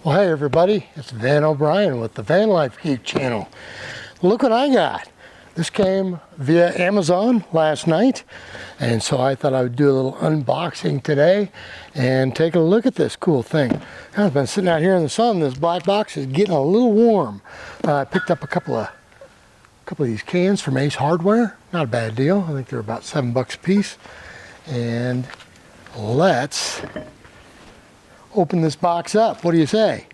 Well, hey everybody, it's Van O'Brien with the Van Life Geek channel. Look what I got. This came via Amazon last night, and so I thought I would do a little unboxing today and take a look at this cool thing. I've been sitting out here in the sun. This black box is getting a little warm. I picked up a couple of these cans from Ace Hardware. Not a bad deal. I think they're about $7 a piece. And let's open this box up. What do you say?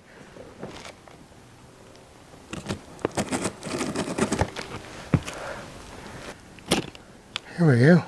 Here we go.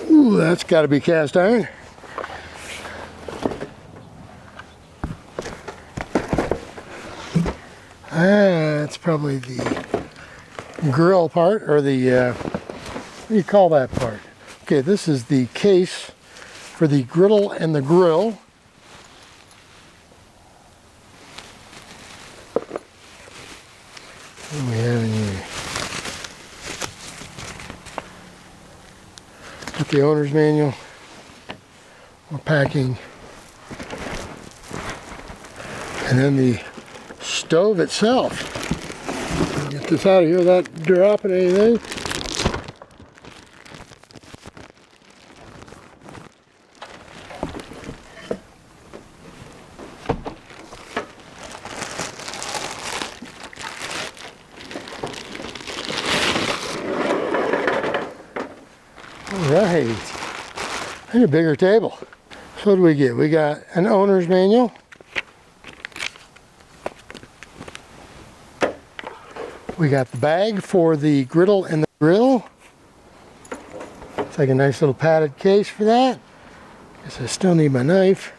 Ooh, that's got to be cast iron. That's probably the grill part, or the, what do you call that part? Okay, this is the case for the griddle and the grill. What do we have in here? The owner's manual, or packing, and then the stove itself. Get this out of here without dropping anything. Right, and a bigger table. So what do we get? We got an owner's manual. We got the bag for the griddle and the grill. It's like a nice little padded case for that. Guess I still need my knife.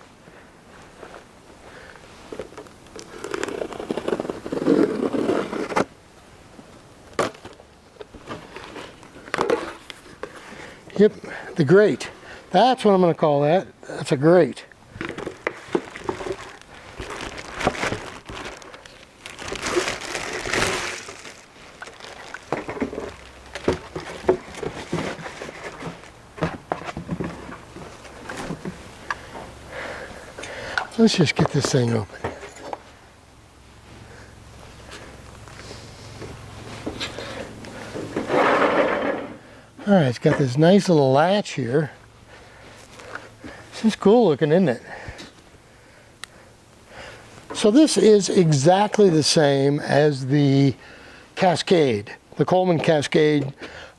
Yep, the grate. That's what I'm going to call that. That's a grate. Let's just get this thing open. All right, it's got this nice little latch here. This is cool looking, isn't it? So this is exactly the same as the Cascade, the Coleman Cascade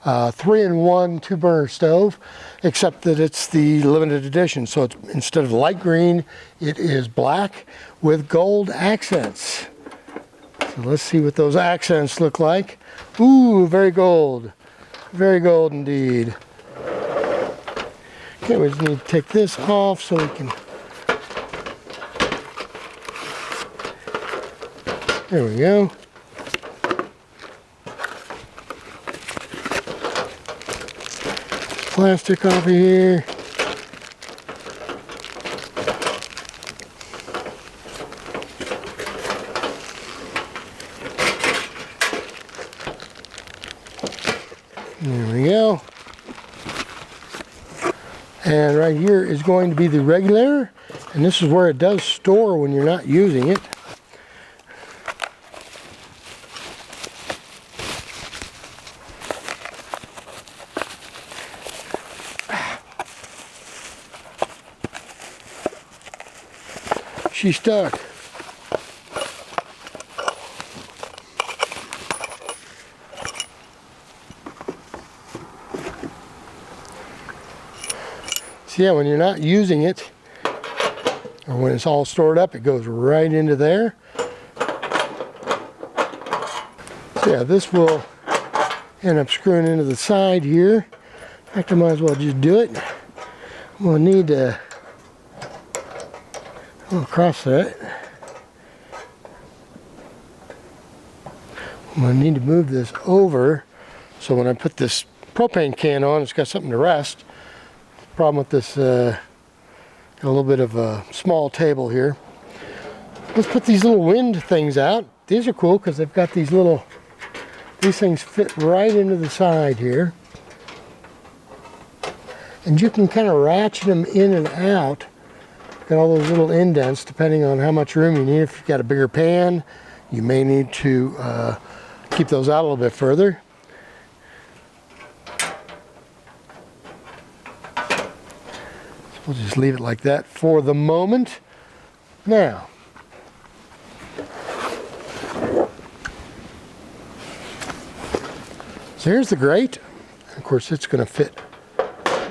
3-in-1 2-burner stove, except that it's the limited edition. So it's, instead of light green, it is black with gold accents. So let's see what those accents look like. Ooh, very gold. Very gold indeed. Okay, we just need to take this off so we can... There we go. Plastic off of here. There we go. And right here is going to be the regulator, and this is where it does store when you're not using it. She's stuck. So yeah, when you're not using it, or when it's all stored up, it goes right into there. So yeah, this will end up screwing into the side here. In fact, I might as well just do it. We'll need to cross that. I'm going to need to move this over so when I put this propane can on, it's got something to rest. Problem with this, got a little bit of a small table here. Let's put these little wind things out. These are cool because they've got these things fit right into the side here. And you can kind of ratchet them in and out. Got all those little indents depending on how much room you need. If you've got a bigger pan, you may need to keep those out a little bit further. So we'll just leave it like that for the moment. Now, so here's the grate. Of course, it's going to fit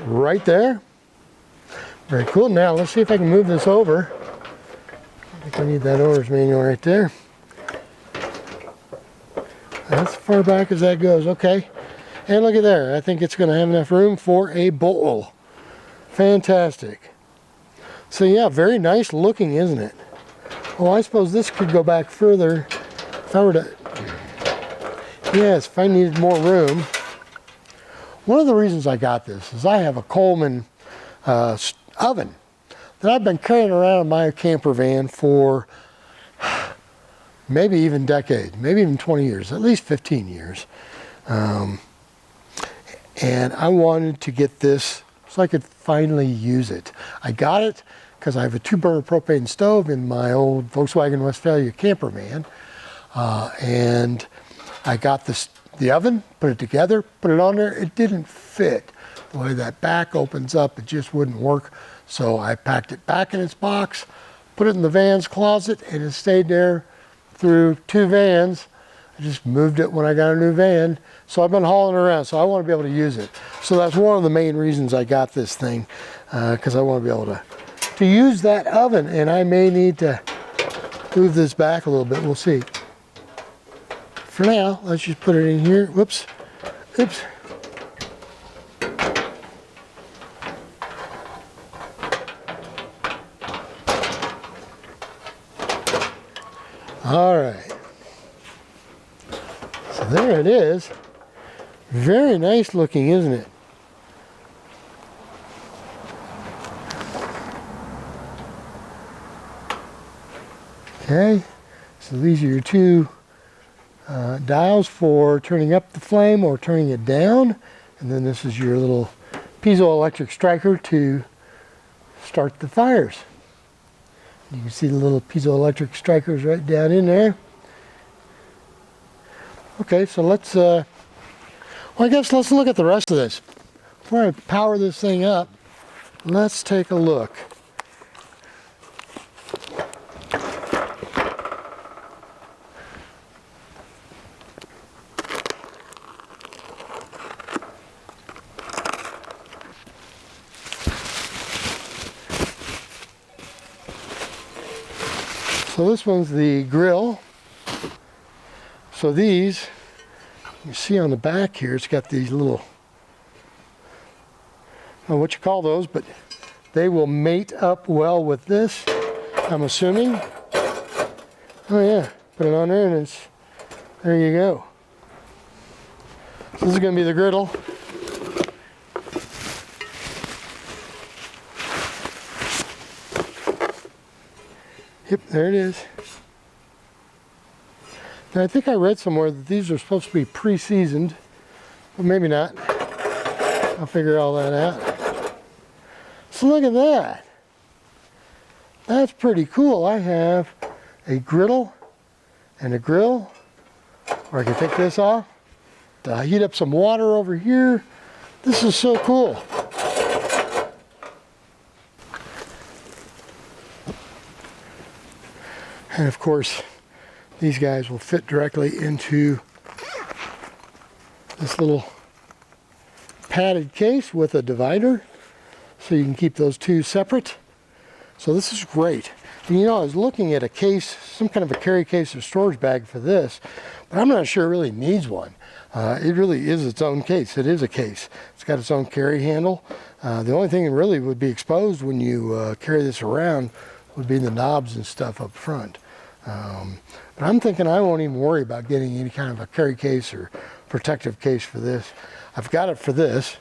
right there. Very cool. Now let's see if I can move this over. I think I need that owner's manual right there. That's as far back as that goes. Okay. And look at there. I think it's going to have enough room for a bowl. Fantastic. So yeah, very nice looking, isn't it? Oh, I suppose this could go back further if I were to... Yes, if I needed more room. One of the reasons I got this is I have a Coleman oven that I've been carrying around in my camper van for maybe even decades, maybe even 20 years, at least 15 years. And I wanted to get this so I could finally use it. I got it because I have a 2-burner propane stove in my old Volkswagen Westfalia camper van. And I got the oven, put it together, put it on there. It didn't fit. The way that back opens up, it just wouldn't work. So I packed it back in its box, put it in the van's closet, and it stayed there through 2 vans. I just moved it when I got a new van. So I've been hauling around, so I want to be able to use it. So that's one of the main reasons I got this thing, because I want to be able to use that oven, and I may need to move this back a little bit. We'll see. For now, let's just put it in here. Whoops. Oops. All right. So there it is. Very nice looking, isn't it? Okay. So these are your 2 dials for turning up the flame or turning it down, and then this is your little piezoelectric striker to start the fires. You can see the little piezoelectric strikers right down in there. Okay, so let's well, I guess let's look at the rest of this. Before I power this thing up, let's take a look. So this one's the grill. So these, you see on the back here, it's got these little, I don't know what you call those, but they will mate up well with this, I'm assuming. Oh yeah, put it on there and it's, there you go. So this is going to be the griddle. Yep, there it is. Now I think I read somewhere that these are supposed to be pre-seasoned, but maybe not. I'll figure all that out. So look at that. That's pretty cool. I have a griddle and a grill, or I can take this off to heat up some water over here. This is so cool. And of course, these guys will fit directly into this little padded case with a divider. so you can keep those two separate. So this is great. And you know, I was looking at a case, some kind of a carry case or storage bag for this, but I'm not sure it really needs one. It really is its own case. It is a case. It's got its own carry handle. The only thing that really would be exposed when you carry this around would be the knobs and stuff up front. But I'm thinking I won't even worry about getting any kind of a carry case or protective case for this. I've got it for this,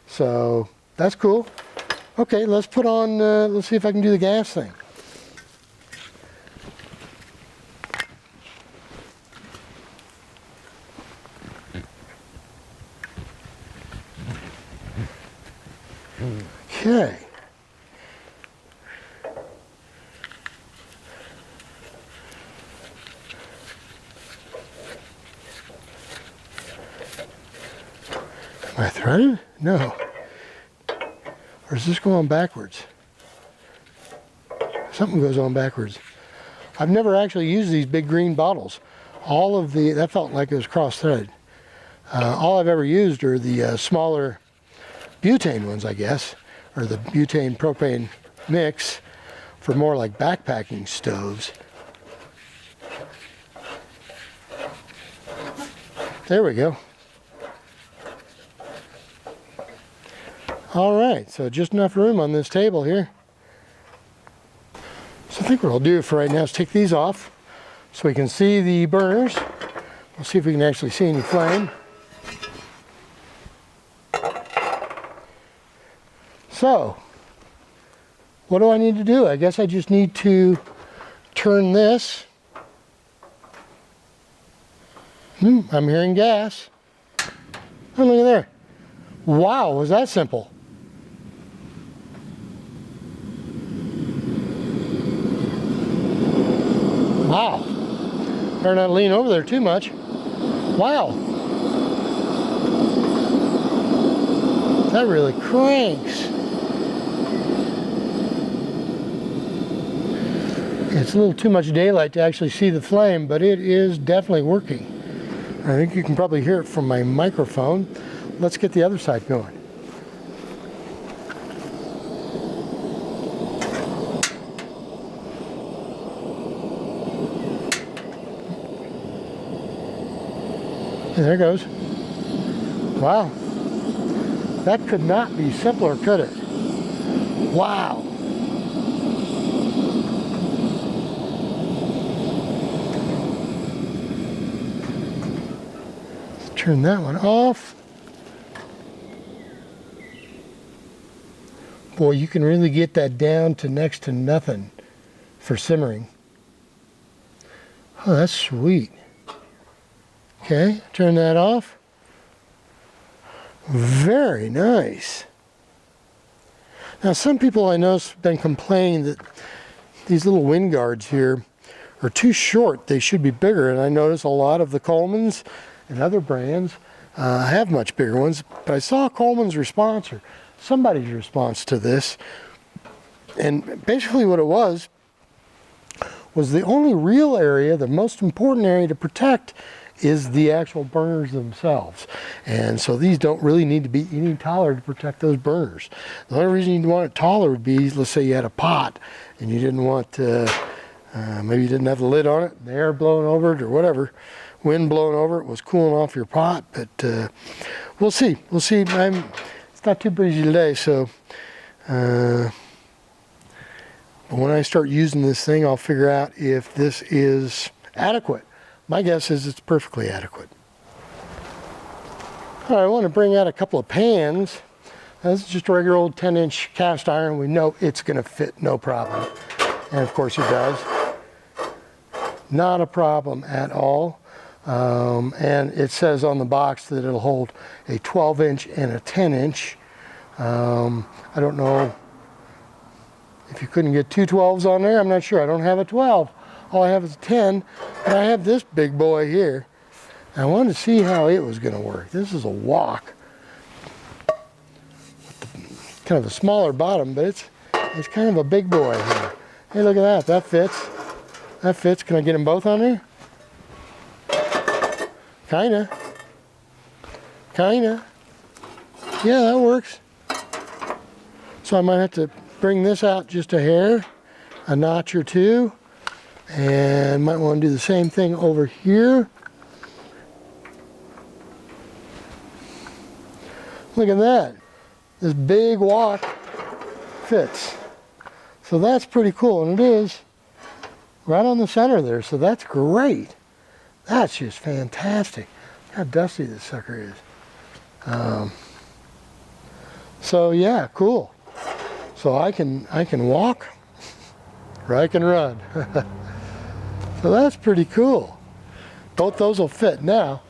so that's cool. Okay, let's put on, let's see if I can do the gas thing. Okay. Am I threaded? No. Or is this going backwards? Something goes on backwards. I've never actually used these big green bottles. All of the, that felt like it was cross-threaded. All I've ever used are the smaller butane ones, I guess, or the butane propane mix for more like backpacking stoves. There we go. All right, so just enough room on this table here. So I think what I'll do for right now is take these off so we can see the burners. We'll see if we can actually see any flame. So, what do I need to do? I guess I just need to turn this. I'm hearing gas. Oh, look at there. Wow, was that simple? Wow. Better not lean over there too much. Wow. That really cranks. It's a little too much daylight to actually see the flame, but it is definitely working. I think you can probably hear it from my microphone. Let's get the other side going. And there it goes. Wow. That could not be simpler, could it? Wow. Let's turn that one off. Boy, you can really get that down to next to nothing for simmering. Oh, that's sweet. Okay, turn that off. Very nice. Now, some people I know have been complaining that these little wind guards here are too short. They should be bigger, and I notice a lot of the Colemans and other brands have much bigger ones. But I saw Coleman's response, or somebody's response to this, and basically what it was the only real area, the most important area to protect is the actual burners themselves. And so these don't really need to be any taller to protect those burners. The only reason you'd want it taller would be, let's say you had a pot and you didn't want, maybe you didn't have the lid on it, the air blowing over it or whatever, wind blowing over it was cooling off your pot. But we'll see. We'll see. It's not too breezy today, so but when I start using this thing, I'll figure out if this is adequate. My guess is it's perfectly adequate. All right, I want to bring out a couple of pans. Now, this is just a regular old 10-inch cast iron. We know it's going to fit no problem. And of course it does. Not a problem at all. And it says on the box that it'll hold a 12-inch and a 10-inch. I don't know if you couldn't get two 12s on there. I'm not sure. I don't have a 12. All I have is a 10, but I have this big boy here. I wanted to see how it was going to work. This is a wok. With kind of a smaller bottom, but it's kind of a big boy here. Hey, look at that. That fits. That fits. Can I get them both on there? Kinda. Kinda. Yeah, that works. So I might have to bring this out just a hair, a notch or two, and might want to do the same thing over here. Look at that. This big wok fits. So that's pretty cool, and it is right on the center there, so that's great. That's just fantastic. Look how dusty this sucker is. So yeah, cool. So I can walk, or I can run. So that's pretty cool. Both those will fit. Now,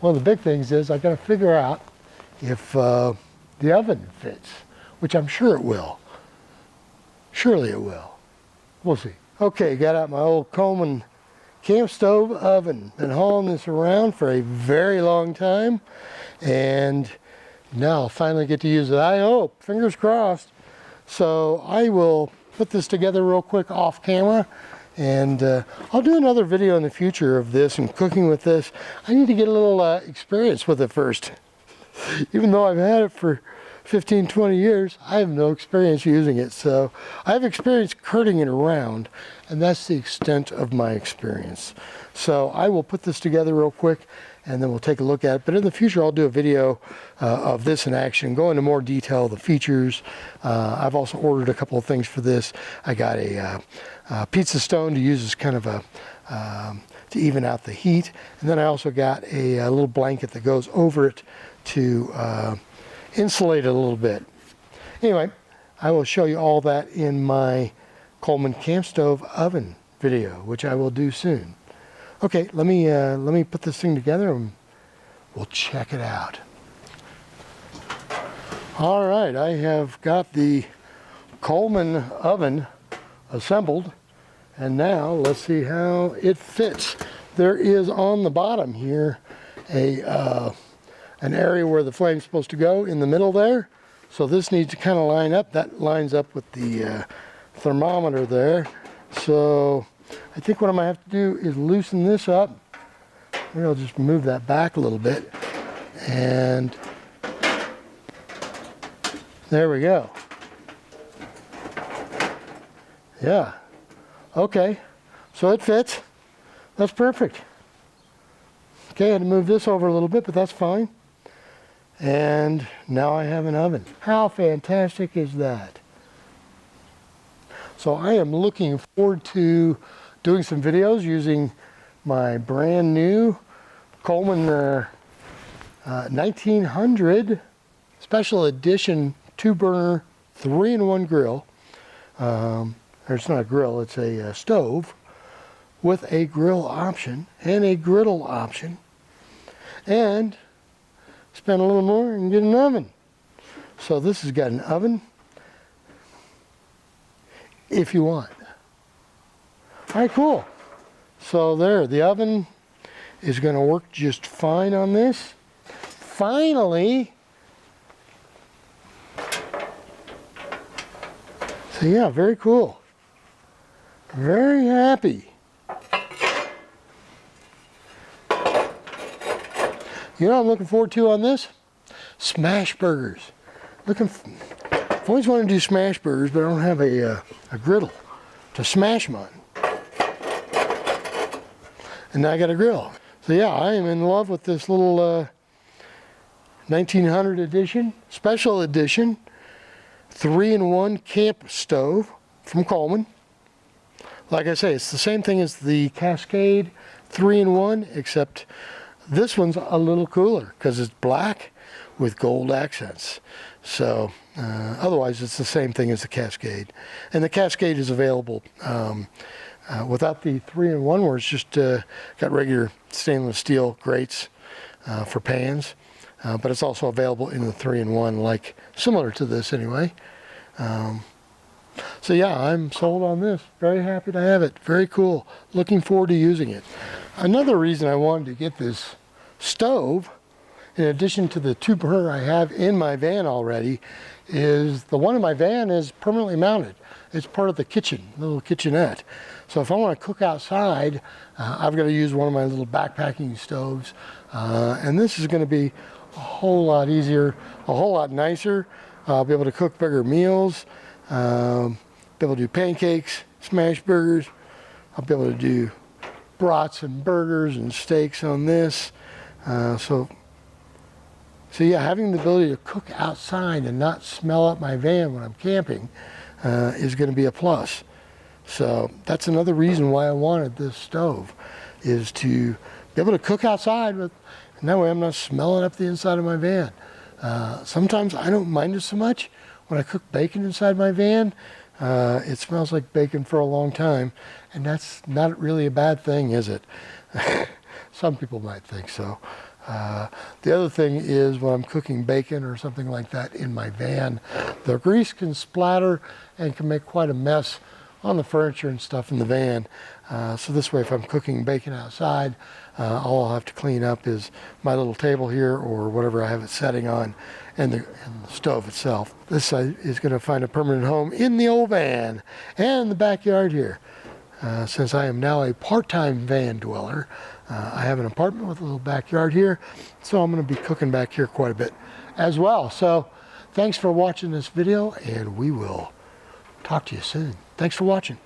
one of the big things is I got to figure out if the oven fits, which I'm sure it will. Surely it will. We'll see. Okay, got out my old Coleman Camp Stove oven. Been hauling this around for a very long time, and now I'll finally get to use it. I hope, fingers crossed. So I will put this together real quick off camera, and I'll do another video in the future of this and cooking with this. I need to get a little experience with it first. Even though I've had it for 15, 20 years, I have no experience using it. So I have experience carting it around, and that's the extent of my experience. So I will put this together real quick, and then we'll take a look at it. But in the future, I'll do a video of this in action, go into more detail, the features. I've also ordered a couple of things for this. I got a pizza stone to use as kind of a to even out the heat, and then I also got a little blanket that goes over it to insulate it a little bit. Anyway, I will show you all that in my Coleman Camp Stove oven video, which I will do soon. Okay, let me put this thing together and we'll check it out. All right, I have got the Coleman oven assembled, and now let's see how it fits. There is on the bottom here an area where the flame's supposed to go in the middle there. So this needs to kind of line up. That lines up with the thermometer there. So I think what I might have to do is loosen this up. Maybe I'll just move that back a little bit. And there we go. Yeah. Okay. So it fits. That's perfect. Okay, I had to move this over a little bit, but that's fine. And now I have an oven. How fantastic is that? So I am looking forward to doing some videos using my brand new Coleman 1900 special edition 2-burner 3-in-1 grill. It's not a grill, it's a stove with a grill option and a griddle option. And spend a little more and get an oven. So this has got an oven if you want. All right, cool. So there, the oven is going to work just fine on this. Finally. So yeah, very cool. Very happy. You know what I'm looking forward to on this? Smash burgers. I've always wanted to do smash burgers, but I don't have a griddle to smash them on. And now I got a grill. So yeah, I am in love with this little 1900 edition, special edition, 3-in-1 camp stove from Coleman. Like I say, it's the same thing as the Cascade 3-in-1, except this one's a little cooler because it's black with gold accents. So otherwise it's the same thing as the Cascade. And the Cascade is available without the 3-in-1, where it's just got regular stainless steel grates for pans. But it's also available in the 3-in-1, like similar to this anyway. So yeah, I'm sold on this. Very happy to have it. Very cool. Looking forward to using it. Another reason I wanted to get this stove, in addition to the 2-burner I have in my van already, is the one in my van is permanently mounted. It's part of the kitchen, little kitchenette. So if I want to cook outside, I've got to use one of my little backpacking stoves. And this is going to be a whole lot easier, a whole lot nicer. I'll be able to cook bigger meals, be able to do pancakes, smash burgers. I'll be able to do brats and burgers and steaks on this. So yeah, having the ability to cook outside and not smell up my van when I'm camping is going to be a plus. So that's another reason why I wanted this stove, is to be able to cook outside, and that way I'm not smelling up the inside of my van. Sometimes I don't mind it so much when I cook bacon inside my van. It smells like bacon for a long time, and that's not really a bad thing, is it? Some people might think so. The other thing is, when I'm cooking bacon or something like that in my van, the grease can splatter and can make quite a mess on the furniture and stuff in the van. So this way, if I'm cooking bacon outside, all I'll have to clean up is my little table here, or whatever I have it setting on, and the stove itself. This is going to find a permanent home in the old van and the backyard here. Since I am now a part-time van dweller, I have an apartment with a little backyard here, so I'm going to be cooking back here quite a bit as well. So thanks for watching this video, and we will talk to you soon. Thanks for watching.